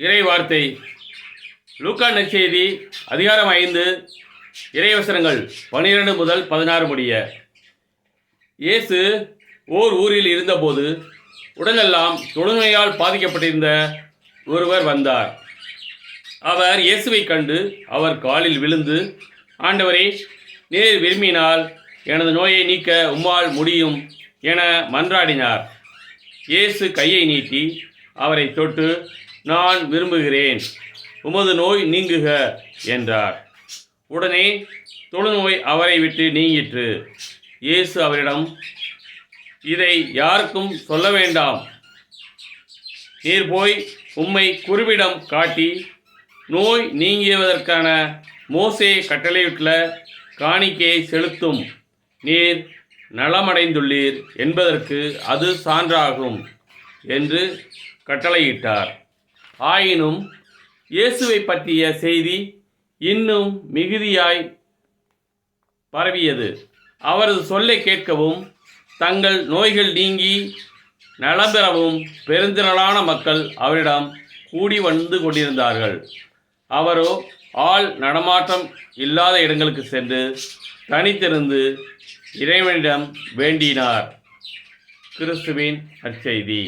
இறை வார்த்தை லூக்கா நற்செய்தி அதிகாரம் 5 இறைவசனங்கள் 12 முதல் 16 முடிய. இயேசு ஓர் ஊரில் இருந்தபோது உடலெல்லாம் தொழுநோயால் பாதிக்கப்பட்டிருந்த ஒருவர் வந்தார். அவர் இயேசுவை கண்டு அவர் காலில் விழுந்து, ஆண்டவரே, நீர் விரும்பினால் எனது நோயை நீக்க உம்மால் முடியும் என மன்றாடினார். இயேசு கையை நீட்டி அவரை தொட்டு, நான் விரும்புகிறேன், உமது நோய் நீங்குக என்றார். உடனே தொழுநோய் அவரை விட்டு நீங்கிற்று. இயேசு அவரிடம், இதை யாருக்கும் சொல்ல வேண்டாம். நீர் போய் உம்மை குருவிடம் காட்டி நோய் நீங்கியதற்கான மோசே கட்டளையிட்டுள்ள காணிக்கையை செலுத்தும். நீர் நலமடைந்துள்ளீர் என்பதற்கு அது சான்றாகும் என்று கட்டளையிட்டார். ஆயினும் இயேசுவை பற்றிய செய்தி இன்னும் மிகுதியாய் பரவியது. அவரது சொல்லை கேட்கவும் தங்கள் நோய்கள் நீங்கி நலம் பெறவும் பெருந்திரளான மக்கள் அவரிடம் கூடி வந்து கொண்டிருந்தார்கள். அவரோ ஆள் நடமாட்டம் இல்லாத இடங்களுக்கு சென்று தனித்திருந்து இறைவனிடம் வேண்டினார். கிறிஸ்துவின் நற்செய்தி.